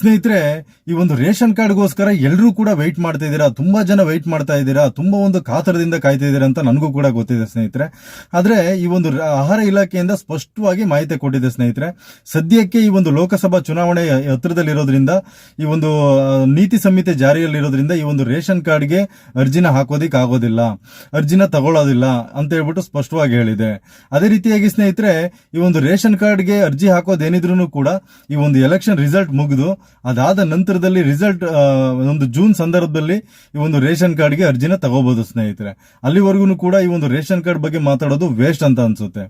ಸ್ನೇಹಿತರೆ, ಈ ಒಂದು ರೇಷನ್ ಕಾರ್ಡ್ಗೋಸ್ಕರ ಎಲ್ಲರೂ ಕೂಡ ವೆಯ್ಟ್ ಮಾಡ್ತಾ ಇದ್ದೀರಾ, ತುಂಬಾ ಜನ ವೆಯ್ಟ್ ಮಾಡ್ತಾ ಇದ್ದೀರಾ, ತುಂಬಾ ಒಂದು ಕಾತರದಿಂದ ಕಾಯ್ತಾ ಇದ್ದೀರಾ ಅಂತ ನನಗೂ ಕೂಡ ಗೊತ್ತಿದೆ ಸ್ನೇಹಿತರೆ. ಆದ್ರೆ ಈ ಒಂದು ಆಹಾರ ಇಲಾಖೆಯಿಂದ ಸ್ಪಷ್ಟವಾಗಿ ಮಾಹಿತಿ ಕೊಟ್ಟಿದೆ ಸ್ನೇಹಿತರೆ. ಸದ್ಯಕ್ಕೆ ಈ ಒಂದು ಲೋಕಸಭಾ ಚುನಾವಣೆ ಹತ್ರದಲ್ಲಿರೋದ್ರಿಂದ, ಈ ಒಂದು ನೀತಿ ಸಂಹಿತೆ ಜಾರಿಯಲ್ಲಿರೋದ್ರಿಂದ ಈ ಒಂದು ರೇಷನ್ ಕಾರ್ಡ್ಗೆ ಅರ್ಜಿನ ಹಾಕೋದಿಕ್ ಆಗೋದಿಲ್ಲ, ಅರ್ಜಿನ ತಗೊಳ್ಳೋದಿಲ್ಲ ಅಂತ ಹೇಳ್ಬಿಟ್ಟು ಸ್ಪಷ್ಟವಾಗಿ ಹೇಳಿದೆ. ಅದೇ ರೀತಿಯಾಗಿ ಸ್ನೇಹಿತರೆ, ಈ ಒಂದು ರೇಷನ್ ಕಾರ್ಡ್ಗೆ ಅರ್ಜಿ ಹಾಕೋದೇನಿದ್ರು ಕೂಡ ಈ ಒಂದು ಎಲೆಕ್ಷನ್ ರಿಸಲ್ಟ್ ಮುಗಿದು ಅದಾದ ನಂತರದಲ್ಲಿ ರಿಸಲ್ಟ್ ಒಂದು ಜೂನ್ ಸಂದರ್ಭದಲ್ಲಿ ಈ ಒಂದು ರೇಷನ್ ಕಾರ್ಡ್ಗೆ ಅರ್ಜಿನ ತಗೋಬಹುದು ಸ್ನೇಹಿತರೆ. ಅಲ್ಲಿವರೆಗೂ ಕೂಡ ಈ ಒಂದು ರೇಷನ್ ಕಾರ್ಡ್ ಬಗ್ಗೆ ಮಾತಾಡೋದು ವೇಸ್ಟ್ ಅಂತ ಅನ್ಸುತ್ತೆ.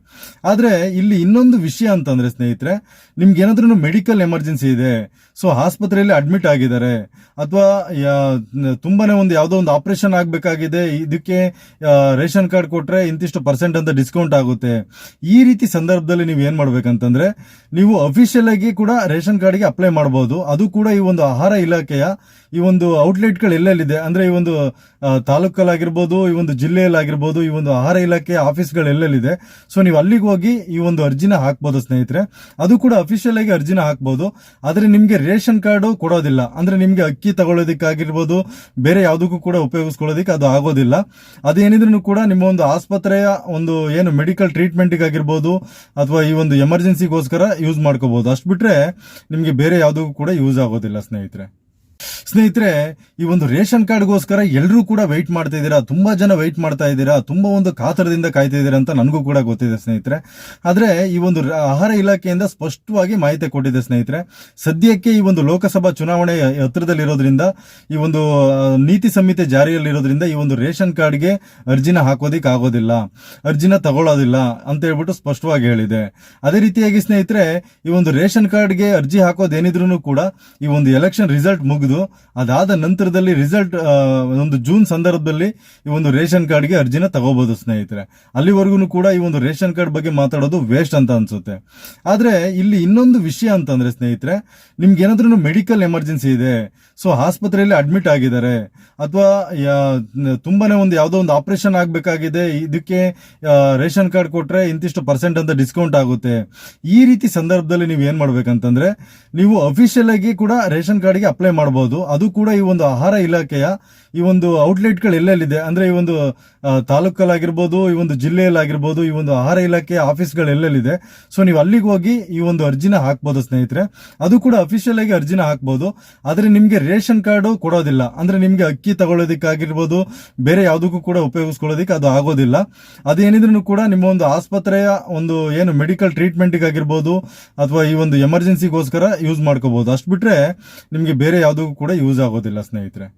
ಆದ್ರೆ ಇಲ್ಲಿ ಇನ್ನೊಂದು ವಿಷಯ ಅಂತಂದ್ರೆ ಸ್ನೇಹಿತರೆ, ನಿಮ್ಗೆ ಏನಾದ್ರೂ ಮೆಡಿಕಲ್ ಎಮರ್ಜೆನ್ಸಿ ಇದೆ, ಸೊ ಆಸ್ಪತ್ರೆಯಲ್ಲಿ ಅಡ್ಮಿಟ್ ಆಗಿದ್ದಾರೆ, ಅಥವಾ ತುಂಬಾನೇ ಒಂದು ಯಾವುದೋ ಒಂದು ಆಪರೇಷನ್ ಆಗ್ಬೇಕಾಗಿದೆ, ಇದಕ್ಕೆ ರೇಷನ್ ಕಾರ್ಡ್ ಕೊಟ್ರೆ ಇಂತಿಷ್ಟು % ಅಂತ ಡಿಸ್ಕೌಂಟ್ ಆಗುತ್ತೆ. ಈ ರೀತಿ ಸಂದರ್ಭದಲ್ಲಿ ನೀವು ಏನ್ ಮಾಡ್ಬೇಕಂತಂದ್ರೆ, ನೀವು ಅಫಿಷಿಯಲ್ ಆಗಿ ಕೂಡ ರೇಷನ್ ಕಾರ್ಡ್ಗೆ ಅಪ್ಲೈ ಮಾಡಬಹುದು. ಅದು ಕೂಡ ಈ ಒಂದು ಆಹಾರ ಇಲಾಖೆಯ ಈ ಒಂದು ಔಟ್ಲೆಟ್ಗಳು ಎಲ್ಲೆಲ್ಲಿದೆ ಅಂದ್ರೆ, ಈ ಒಂದು ತಾಲೂಕಲ್ಲಾಗಿರ್ಬೋದು, ಈ ಒಂದು ಜಿಲ್ಲೆಯಲ್ಲಾಗಿರ್ಬೋದು, ಈ ಒಂದು ಆಹಾರ ಇಲಾಖೆಯ ಆಫೀಸ್ಗಳು ಎಲ್ಲೆಲ್ಲಿದೆ, ಸೊ ನೀವು ಅಲ್ಲಿಗೆ ಹೋಗಿ ಈ ಒಂದು ಅರ್ಜಿನ ಹಾಕ್ಬೋದು ಸ್ನೇಹಿತರೆ. ಅದು ಕೂಡ ಅಫಿಷಿಯಲ್ ಆಗಿ ಅರ್ಜಿನ ಹಾಕ್ಬೋದು. ಆದ್ರೆ ನಿಮ್ಗೆ ರೇಷನ್ ಕಾರ್ಡ್ ಕೊಡೋದಿಲ್ಲ, ಅಂದ್ರೆ ನಿಮ್ಗೆ ಅಕ್ಕಿ ತಗೊಳ್ಳೋದಿಕ್ಕಾಗಿರ್ಬೋದು, ಬೇರೆ ಯಾವುದಕ್ಕೂ ಕೂಡ ಉಪಯೋಗಿಸ್ಕೊಳ್ಳೋದಿಕ್ಕೆ ಅದು ಆಗೋದಿಲ್ಲ. ಅದೇನಿದ್ರು ಕೂಡ ನಿಮ್ಮ ಒಂದು ಆಸ್ಪತ್ರೆಯ ಒಂದು ಏನು ಮೆಡಿಕಲ್ ಟ್ರೀಟ್ಮೆಂಟ್ ಆಗಿರ್ಬೋದು, ಅಥವಾ ಈ ಒಂದು ಎಮರ್ಜೆನ್ಸಿಗೋಸ್ಕರ ಯೂಸ್ ಮಾಡ್ಕೋಬಹುದು. ಅಷ್ಟು ಬಿಟ್ರೆ ನಿಮ್ಗೆ ಬೇರೆ ಯಾವುದಕ್ಕೂ ಕೂಡ ಯೂಸ್ ಆಗೋದಿಲ್ಲ ಸ್ನೇಹಿತರೆ. ಈ ಒಂದು ರೇಷನ್ ಕಾರ್ಡ್ಗೋಸ್ಕರ ಎಲ್ಲರೂ ಕೂಡ ವೆಯ್ಟ್ ಮಾಡ್ತಾ ಇದ್ದೀರಾ, ತುಂಬಾ ಜನ ವೆಯ್ಟ್ ಮಾಡ್ತಾ ಇದ್ದೀರಾ, ತುಂಬಾ ಒಂದು ಕಾತರದಿಂದ ಕಾಯ್ತಾ ಇದ್ದೀರಾ ಅಂತ ನನಗೂ ಕೂಡ ಗೊತ್ತಿದೆ ಸ್ನೇಹಿತರೆ. ಆದ್ರೆ ಈ ಒಂದು ಆಹಾರ ಇಲಾಖೆಯಿಂದ ಸ್ಪಷ್ಟವಾಗಿ ಮಾಹಿತಿ ಕೊಟ್ಟಿದೆ ಸ್ನೇಹಿತರೆ. ಸದ್ಯಕ್ಕೆ ಈ ಒಂದು ಲೋಕಸಭಾ ಚುನಾವಣೆ ಹತ್ರದಲ್ಲಿರೋದ್ರಿಂದ, ಈ ಒಂದು ನೀತಿ ಸಂಹಿತೆ ಜಾರಿಯಲ್ಲಿರೋದ್ರಿಂದ ಈ ಒಂದು ರೇಷನ್ ಕಾರ್ಡ್ಗೆ ಅರ್ಜಿನ ಹಾಕೋದಿಕ್ ಆಗೋದಿಲ್ಲ, ಅರ್ಜಿನ ತಗೊಳ್ಳೋದಿಲ್ಲ ಅಂತ ಹೇಳ್ಬಿಟ್ಟು ಸ್ಪಷ್ಟವಾಗಿ ಹೇಳಿದೆ. ಅದೇ ರೀತಿಯಾಗಿ ಸ್ನೇಹಿತರೆ, ಈ ಒಂದು ರೇಷನ್ ಕಾರ್ಡ್ಗೆ ಅರ್ಜಿ ಹಾಕೋದೇನಿದ್ರು ಕೂಡ ಈ ಒಂದು ಎಲೆಕ್ಷನ್ ರಿಸಲ್ಟ್ ಮುಗಿದು ಅದಾದ ನಂತರದಲ್ಲಿ ರಿಸಲ್ಟ್ ಒಂದು ಜೂನ್ ಸಂದರ್ಭದಲ್ಲಿ ಈ ಒಂದು ರೇಷನ್ ಕಾರ್ಡ್ಗೆ ಅರ್ಜಿನ ತಗೋಬಹುದು ಸ್ನೇಹಿತರೆ. ಅಲ್ಲಿವರೆಗೂ ಕೂಡ ಈ ಒಂದು ರೇಷನ್ ಕಾರ್ಡ್ ಬಗ್ಗೆ ಮಾತಾಡೋದು ವೇಸ್ಟ್ ಅಂತ ಅನ್ಸುತ್ತೆ. ಆದ್ರೆ ಇಲ್ಲಿ ಇನ್ನೊಂದು ವಿಷಯ ಅಂತಂದ್ರೆ ಸ್ನೇಹಿತರೆ, ನಿಮ್ಗೆ ಏನಾದ್ರೂ ಮೆಡಿಕಲ್ ಎಮರ್ಜೆನ್ಸಿ ಇದೆ, ಸೊ ಆಸ್ಪತ್ರೆಯಲ್ಲಿ ಅಡ್ಮಿಟ್ ಆಗಿದ್ದಾರೆ, ಅಥವಾ ತುಂಬಾನೇ ಒಂದು ಯಾವುದೋ ಒಂದು ಆಪರೇಷನ್ ಆಗ್ಬೇಕಾಗಿದೆ, ಇದಕ್ಕೆ ರೇಷನ್ ಕಾರ್ಡ್ ಕೊಟ್ರೆ ಇಂತಿಷ್ಟು % ಅಂತ ಡಿಸ್ಕೌಂಟ್ ಆಗುತ್ತೆ. ಈ ರೀತಿ ಸಂದರ್ಭದಲ್ಲಿ ನೀವು ಏನ್ ಮಾಡ್ಬೇಕಂತಂದ್ರೆ, ನೀವು ಅಫಿಷಿಯಲ್ ಆಗಿ ಕೂಡ ರೇಷನ್ ಕಾರ್ಡ್ಗೆ ಅಪ್ಲೈ ಮಾಡಬಹುದು. ಅದು ಕೂಡ ಈ ಒಂದು ಆಹಾರ ಇಲಾಖೆಯ ಈ ಒಂದು ಔಟ್ಲೆಟ್ಗಳು ಎಲ್ಲೆಲ್ಲಿದೆ ಅಂದ್ರೆ, ಈ ಒಂದು ತಾಲೂಕಲ್ಲಾಗಿರ್ಬೋದು, ಈ ಒಂದು ಜಿಲ್ಲೆಯಲ್ಲಾಗಿರ್ಬೋದು, ಈ ಒಂದು ಆಹಾರ ಇಲಾಖೆಯ ಆಫೀಸ್ಗಳು ಎಲ್ಲೆಲ್ಲಿದೆ, ಸೊ ನೀವು ಅಲ್ಲಿಗೆ ಹೋಗಿ ಈ ಒಂದು ಅರ್ಜಿನ ಹಾಕ್ಬೋದು ಸ್ನೇಹಿತರೆ. ಅದು ಕೂಡ ಅಫಿಷಿಯಲ್ ಆಗಿ ಅರ್ಜಿನ ಹಾಕ್ಬೋದು. ಆದ್ರೆ ನಿಮ್ಗೆ ರೇಷನ್ ಕಾರ್ಡ್ ಕೊಡೋದಿಲ್ಲ, ಅಂದ್ರೆ ನಿಮ್ಗೆ ಅಕ್ಕಿ ತಗೊಳ್ಳೋದಿಕ್ಕಾಗಿರ್ಬೋದು, ಬೇರೆ ಯಾವುದಕ್ಕೂ ಕೂಡ ಉಪಯೋಗಿಸ್ಕೊಳ್ಳೋದಿಕ್ಕೆ ಅದು ಆಗೋದಿಲ್ಲ. ಅದೇನಿದ್ರು ಕೂಡ ನಿಮ್ಮ ಒಂದು ಆಸ್ಪತ್ರೆಯ ಒಂದು ಏನು ಮೆಡಿಕಲ್ ಟ್ರೀಟ್ಮೆಂಟ್ ಆಗಿರ್ಬೋದು, ಅಥವಾ ಈ ಒಂದು ಎಮರ್ಜೆನ್ಸಿಗೋಸ್ಕರ ಯೂಸ್ ಮಾಡ್ಕೋಬಹುದು. ಅಷ್ಟು ಬಿಟ್ರೆ ನಿಮ್ಗೆ ಬೇರೆ ಯಾವುದಕ್ಕೂ ಕೂಡ ಯೂಸ್ ಆಗೋದಿಲ್ಲ ಸ್ನೇಹಿತರೆ.